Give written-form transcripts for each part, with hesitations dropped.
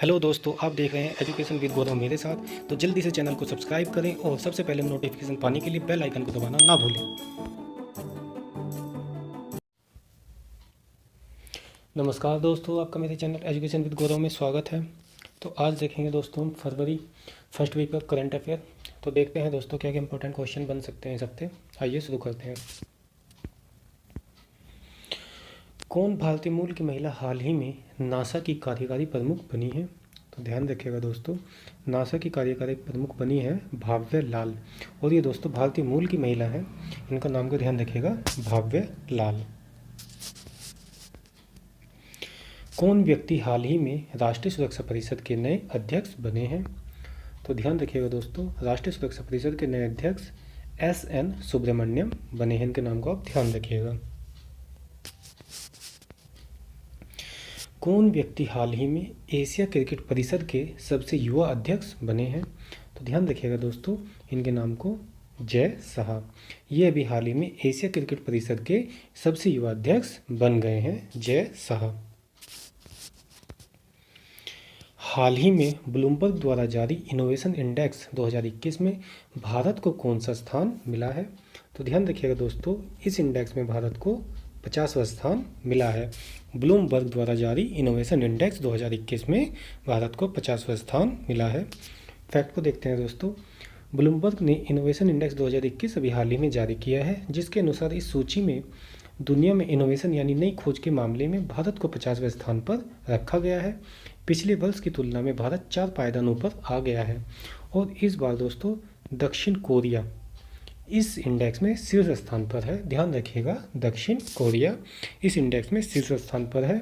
Hello दोस्तों, आप देख रहे हैं एजुकेशन विद गौरव मेरे साथ। तो जल्दी से चैनल को सब्सक्राइब करें और सबसे पहले नोटिफिकेशन पाने के लिए बेल आइकन को दबाना ना भूलें। नमस्कार दोस्तों, आपका मेरे चैनल एजुकेशन विद गौरव में स्वागत है। तो आज देखेंगे दोस्तों हम फरवरी फर्स्ट वीक का करंट अफेयर। तो देखते हैं दोस्तों क्या क्या इंपॉर्टेंट क्वेश्चन बन सकते हैं इस हफ्ते। आइए शुरू करते हैं। कौन भारतीय मूल की महिला हाल ही में नासा की कार्यकारी प्रमुख बनी है? तो ध्यान रखिएगा दोस्तों, नासा की कार्यकारी प्रमुख बनी है भाव्य लाल। और ये दोस्तों भारतीय मूल की महिला है, इनका नाम को ध्यान रखिएगा, भाव्य लाल। कौन व्यक्ति हाल ही में राष्ट्रीय सुरक्षा परिषद के नए अध्यक्ष बने हैं? तो ध्यान रखिएगा दोस्तों, राष्ट्रीय सुरक्षा परिषद के नए अध्यक्ष SN सुब्रमण्यम बने हैं। इनके नाम को आप ध्यान रखिएगा। कौन व्यक्ति हाल ही में एशिया क्रिकेट परिषद के सबसे युवा अध्यक्ष बने हैं? तो ध्यान रखिएगा दोस्तों, इनके नाम को जय शाह। ये अभी हाल ही में एशिया क्रिकेट परिषद के सबसे युवा अध्यक्ष बन गए हैं, जय शाह। हाल ही में ब्लूमबर्ग द्वारा जारी इनोवेशन इंडेक्स 2021 में भारत को कौन सा स्थान मिला है? तो ध्यान रखिएगा दोस्तों, इस इंडेक्स में भारत को 50वां स्थान मिला है। ब्लूमबर्ग द्वारा जारी इनोवेशन इंडेक्स 2021 में भारत को 50वां स्थान मिला है। फैक्ट को देखते हैं दोस्तों, ब्लूमबर्ग ने इनोवेशन इंडेक्स 2021 अभी हाल ही में जारी किया है, जिसके अनुसार इस सूची में दुनिया में इनोवेशन यानी नई खोज के मामले में भारत को 50वें स्थान पर रखा गया है। पिछले वर्ष की तुलना में भारत 4 पायदानों पर आ गया है। और इस बार दोस्तों दक्षिण कोरिया इस इंडेक्स में शीर्ष स्थान पर है। ध्यान रखिएगा, दक्षिण कोरिया इस इंडेक्स में शीर्ष स्थान पर है।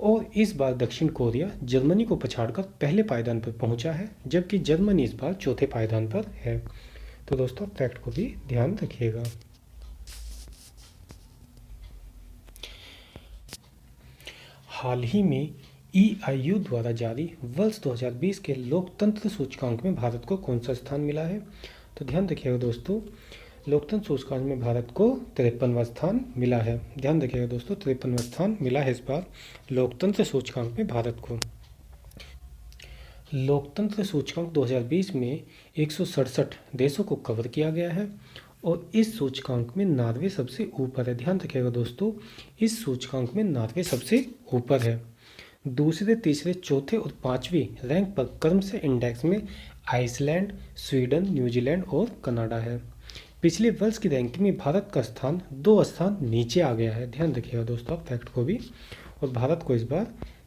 और इस बार दक्षिण कोरिया जर्मनी को पछाड़कर पहले पायदान पर पहुंचा है, जबकि जर्मनी इस बार चौथे पायदान पर है। तो दोस्तों फैक्ट को भी ध्यान रखिएगा। हाल ही में EIU द्वारा जारी वर्ष 2020 के लोकतंत्र सूचकांक में भारत को कौन सा स्थान मिला है? तो ध्यान रखिएगा दोस्तों, लोकतंत्र सूचकांक में भारत को 53वां स्थान मिला है। ध्यान रखिएगा दोस्तों, 53वां स्थान मिला है इस बार लोकतंत्र सूचकांक में भारत को। लोकतंत्र सूचकांक 2020 में 167 देशों को कवर किया गया है और इस सूचकांक में नॉर्वे सबसे ऊपर है। ध्यान रखिएगा दोस्तों, इस सूचकांक में नॉर्वे सबसे ऊपर है। दूसरे, तीसरे, चौथे और 5वीं रैंक पर क्रम से इंडेक्स में आइसलैंड, स्वीडन, न्यूजीलैंड और कनाडा है। पिछले वर्ष की रैंकिंग में भारत का स्थान 2 स्थान नीचे आ गया है। ध्यान रखिएगा दोस्तों आप फैक्ट को भी। और भारत को इस बार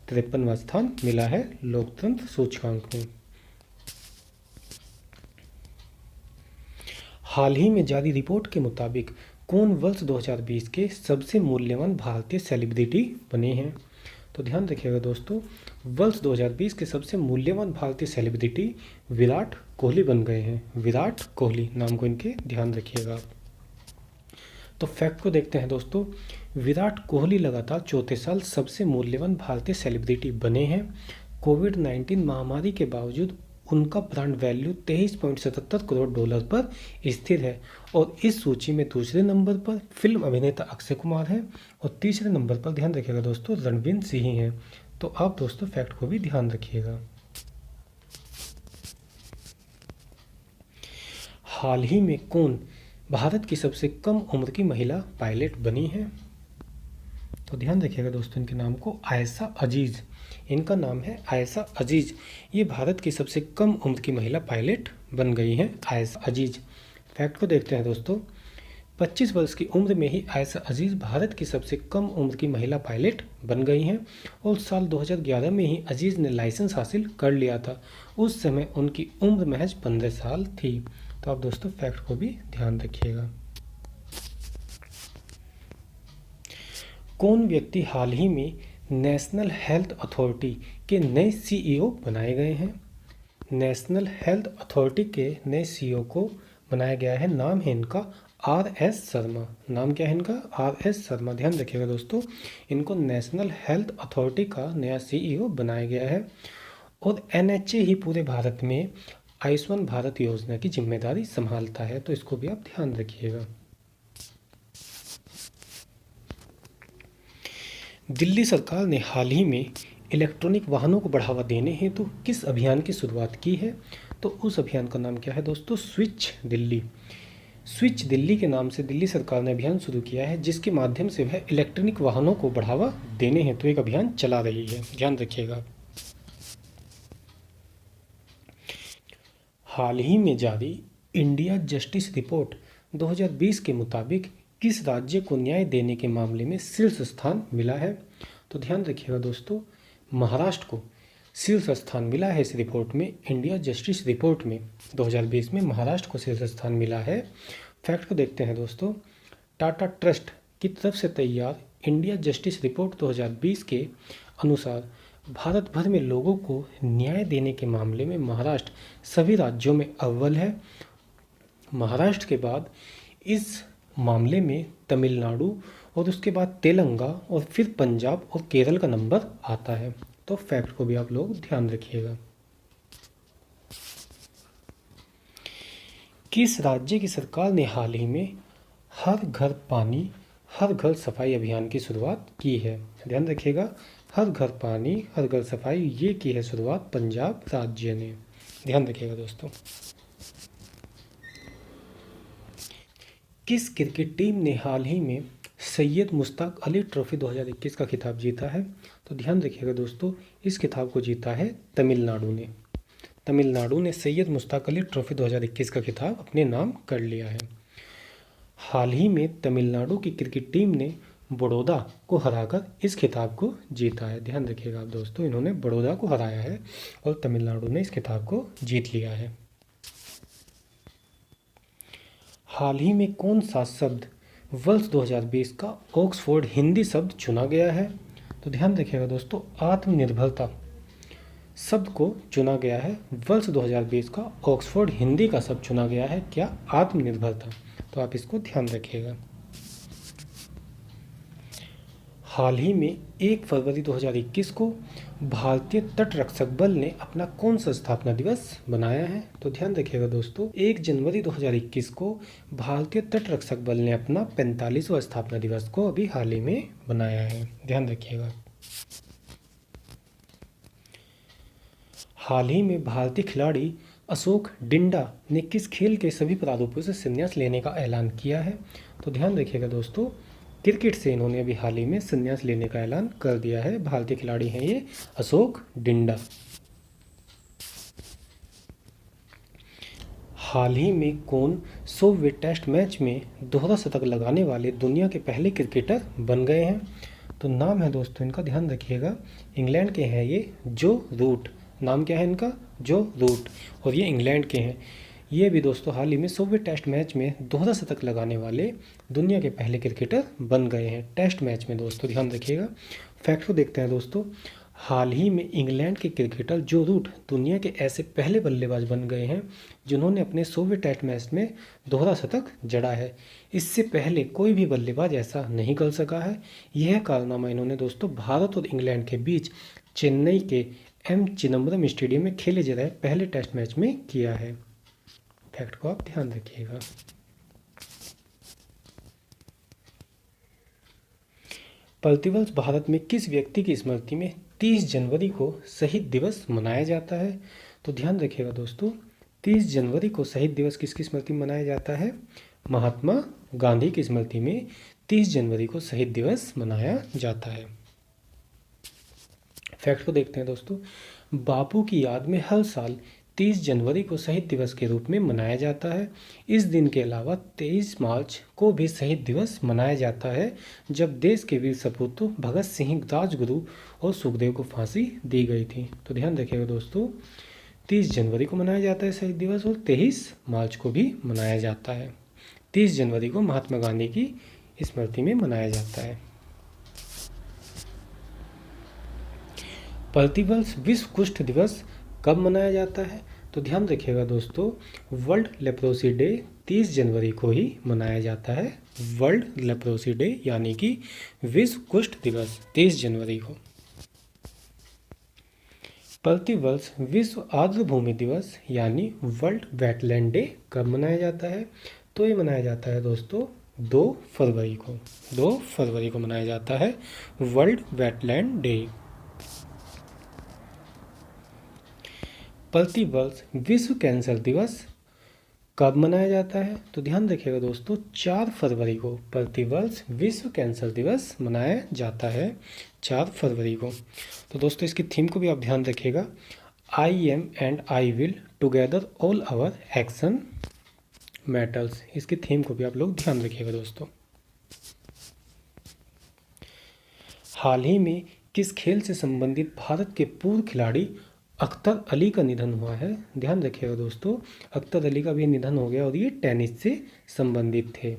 53वां स्थान मिला है लोकतंत्र सूचकांक में। हाल ही में जारी रिपोर्ट के मुताबिक कौन वर्ष 2020 के सबसे मूल्यवान भारतीय सेलिब्रिटी बने हैं? तो ध्यान रखिएगा दोस्तों, वर्ष 2020 के सबसे मूल्यवान भारतीय सेलिब्रिटी विराट कोहली बन गए हैं। विराट कोहली नाम को इनके ध्यान रखिएगा। तो फैक्ट को देखते हैं दोस्तों, विराट कोहली लगातार चौथे साल सबसे मूल्यवान भारतीय सेलिब्रिटी बने हैं। कोविड-19 महामारी के बावजूद उनका ब्रांड वैल्यू $23.77 करोड़ पर स्थिर है। और इस सूची में दूसरे नंबर पर फिल्म अभिनेता अक्षय कुमार है और तीसरे नंबर पर ध्यान रखिएगा दोस्तों रणवीर सिंह हैं। तो आप दोस्तों फैक्ट को भी ध्यान रखिएगा। हाल ही में कौन भारत की सबसे कम उम्र की महिला पायलट बनी है? तो ध्यान रखिएगा दोस्तों, इनके नाम को आयशा अजीज। इनका नाम है आयशा अजीज। ये भारत की सबसे कम उम्र की महिला पायलट बन गई हैं, आयशा अजीज। फैक्ट को देखते हैं दोस्तों, 25 वर्ष की उम्र में ही आयशा अजीज भारत की सबसे कम उम्र की महिला पायलट बन गई हैं। और साल 2011 में ही अजीज ने लाइसेंस हासिल कर लिया था। उस समय उनकी उम्र महज 15 साल थी। तो आप दोस्तों फैक्ट को भी ध्यान रखिएगा। कौन व्यक्ति हाल ही में नेशनल हेल्थ अथॉरिटी के नए CEO बनाए गए हैं? नेशनल हेल्थ अथॉरिटी के नए CEO को बनाया गया है, नाम है इनका RS शर्मा। नाम क्या है इनका? RS शर्मा। ध्यान रखिएगा दोस्तों, इनको नेशनल हेल्थ अथॉरिटी का नया CEO बनाया गया है। और NHA ही पूरे भारत में आयुष्मान भारत योजना की जिम्मेदारी संभालता है। तो इसको भी आप ध्यान रखिएगा। दिल्ली सरकार ने हाल ही में इलेक्ट्रॉनिक वाहनों को बढ़ावा देने हेतु किस अभियान की शुरुआत की है? तो उस अभियान का नाम क्या है दोस्तों? स्विच दिल्ली। स्विच दिल्ली के नाम से दिल्ली सरकार ने अभियान शुरू किया है, जिसके माध्यम से वह इलेक्ट्रॉनिक वाहनों को बढ़ावा देने हेतु एक अभियान चला रही है। ध्यान रखिएगा। हाल ही में जारी इंडिया जस्टिस रिपोर्ट 2020 के मुताबिक किस राज्य को न्याय देने के मामले में शीर्ष स्थान मिला है? तो ध्यान रखिएगा दोस्तों, महाराष्ट्र को शीर्ष स्थान मिला है इस रिपोर्ट में। इंडिया जस्टिस रिपोर्ट में 2020 में महाराष्ट्र को शीर्ष स्थान मिला है। फैक्ट को देखते हैं दोस्तों। टाटा ट्रस्ट की तरफ से तैयार इंडिया जस्टिस रिपोर्ट 2020 के अनुसार भारत भर में लोगों को न्याय देने के मामले में महाराष्ट्र सभी राज्यों में अव्वल है। महाराष्ट्र के बाद इस मामले में तमिलनाडु और उसके बाद तेलंगाना और फिर पंजाब और केरल का नंबर आता है। तो फैक्ट को भी आप लोग ध्यान रखिएगा। किस राज्य की सरकार ने हाल ही में हर घर पानी हर घर सफाई अभियान की शुरुआत की है? ध्यान रखिएगा, हर घर पानी हर घर सफाई, ये की है शुरुआत पंजाब राज्य ने। ध्यान रखिएगा दोस्तों। किस क्रिकेट टीम ने हाल ही में सैयद मुश्ताक अली ट्रॉफी 2021 का खिताब जीता है? तो ध्यान रखिएगा दोस्तों, इस खिताब को जीता है तमिलनाडु ने। तमिलनाडु ने सैयद मुश्ताक अली ट्रॉफी 2021 का खिताब अपने नाम कर लिया है। हाल ही में तमिलनाडु की क्रिकेट टीम ने बड़ौदा को हराकर इस खिताब को जीता है। ध्यान रखिएगा आप दोस्तों, इन्होंने बड़ौदा को हराया है और तमिलनाडु ने इस खिताब को जीत लिया है। हाल ही में कौन सा शब्द वर्ष 2020 का ऑक्सफोर्ड हिंदी शब्द चुना गया है? तो ध्यान रखिएगा दोस्तों, आत्मनिर्भरता शब्द को चुना गया है। वर्ष 2020 का ऑक्सफोर्ड हिंदी का शब्द चुना गया है क्या? आत्मनिर्भरता। तो आप इसको ध्यान रखिएगा। हाल ही में 1 फरवरी 2021 को भारतीय तटरक्षक बल ने अपना कौन सा स्थापना दिवस मनाया है? तो ध्यान रखिएगा दोस्तों, 1 जनवरी 2021 को भारतीय तटरक्षक बल ने अपना 45वां स्थापना दिवस को अभी हाल ही में मनाया है। ध्यान रखिएगा। हाल ही में भारतीय खिलाड़ी अशोक डिंडा ने किस खेल के सभी प्रारूपों से संन्यास लेने का ऐलान किया है? तो ध्यान रखिएगा दोस्तों, क्रिकेट से इन्होंने अभी हाल ही में संन्यास लेने का ऐलान कर दिया है। भारतीय खिलाड़ी हैं ये अशोक डिंडा। हाल ही में कौन 100वें टेस्ट मैच में दोहरा शतक लगाने वाले दुनिया के पहले क्रिकेटर बन गए हैं? तो नाम है दोस्तों इनका, ध्यान रखिएगा, इंग्लैंड के हैं ये, जो रूट। नाम क्या है इनका? जो रूट, और ये इंग्लैंड के हैं। ये भी दोस्तों हाल ही में 100वें टेस्ट मैच में दोहरा शतक लगाने वाले दुनिया के पहले क्रिकेटर बन गए हैं टेस्ट मैच में दोस्तों। ध्यान रखिएगा। फैक्ट को देखते हैं दोस्तों। हाल ही में इंग्लैंड के क्रिकेटर जो रूट दुनिया के ऐसे पहले बल्लेबाज बन गए हैं जिन्होंने अपने 100वें टेस्ट मैच में दोहरा शतक जड़ा है। इससे पहले कोई भी बल्लेबाज ऐसा नहीं कर सका है। यह कारनामा इन्होंने दोस्तों भारत और इंग्लैंड के बीच चेन्नई के एम चिदम्बरम स्टेडियम में खेले जा रहे पहले टेस्ट मैच में किया है। फैक्ट को आप ध्यान रखिएगा। प्रतिवर्ष भारत में किस व्यक्ति की स्मृति में 30 जनवरी को शहीद दिवस मनाया जाता है? तो ध्यान रखिएगा दोस्तों, 30 जनवरी को शहीद दिवस किसकी स्मृति में मनाया जाता है? महात्मा गांधी की स्मृति में 30 जनवरी को शहीद दिवस मनाया जाता है। फैक्ट को देखते हैं दोस्तों। बापू की याद में हर साल 30 जनवरी को शहीद दिवस के रूप में मनाया जाता है। इस दिन के अलावा 23 मार्च को भी शहीद दिवस मनाया जाता है, जब देश के वीर सपूतों भगत सिंह, राजगुरु और सुखदेव को फांसी दी गई थी। तो ध्यान रखिएगा दोस्तों, 30 जनवरी को मनाया जाता है शहीद दिवस और 23 मार्च को भी मनाया जाता है। 30 जनवरी को महात्मा गांधी की स्मृति में मनाया जाता है। प्रतिवर्ष विश्व कुष्ठ दिवस कब मनाया जाता है? तो ध्यान रखिएगा दोस्तों, वर्ल्ड लेप्रोसी डे 30 जनवरी को ही मनाया जाता है। वर्ल्ड लेप्रोसी डे यानी कि विश्व कुष्ठ दिवस 30 जनवरी को। प्रतिवर्ष विश्व आर्द्रभूमि दिवस यानी वर्ल्ड वेटलैंड डे कब मनाया जाता है? तो ये मनाया जाता है दोस्तों 2 फरवरी को। 2 फरवरी को मनाया जाता है वर्ल्ड वेटलैंड डे। प्रतिवर्ष विश्व कैंसर दिवस कब मनाया जाता है? तो ध्यान रखिएगा दोस्तों, 4 फरवरी को प्रतिवर्ष विश्व कैंसर दिवस मनाया जाता है 4 फरवरी को। तो दोस्तों इसकी थीम को भी आप ध्यान रखिएगा, I am and I will together all our action matters. इसकी थीम को भी आप लोग ध्यान रखिएगा दोस्तों। हाल ही में किस खेल से संबंधित भारत के पूर्व खिलाड़ी अख्तर अली का निधन हुआ है? ध्यान रखिएगा दोस्तों, अख्तर अली का भी निधन हो गया और ये टेनिस से संबंधित थे।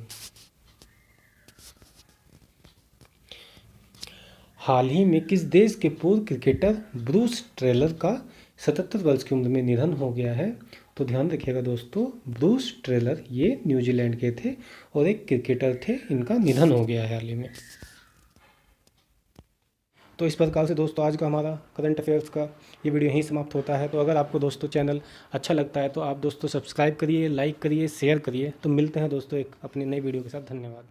हाल ही में किस देश के पूर्व क्रिकेटर ब्रूस ट्रेलर का 77 वर्ष की उम्र में निधन हो गया है? तो ध्यान रखिएगा दोस्तों, ब्रूस ट्रेलर ये न्यूजीलैंड के थे और एक क्रिकेटर थे, इनका निधन हो गया है हाल ही में। तो इस प्रकार से दोस्तों आज का हमारा करंट अफेयर्स का ये वीडियो यहीं समाप्त होता है। तो अगर आपको दोस्तों चैनल अच्छा लगता है तो आप दोस्तों सब्सक्राइब करिए, लाइक करिए, शेयर करिए। तो मिलते हैं दोस्तों एक अपनी नई वीडियो के साथ। धन्यवाद।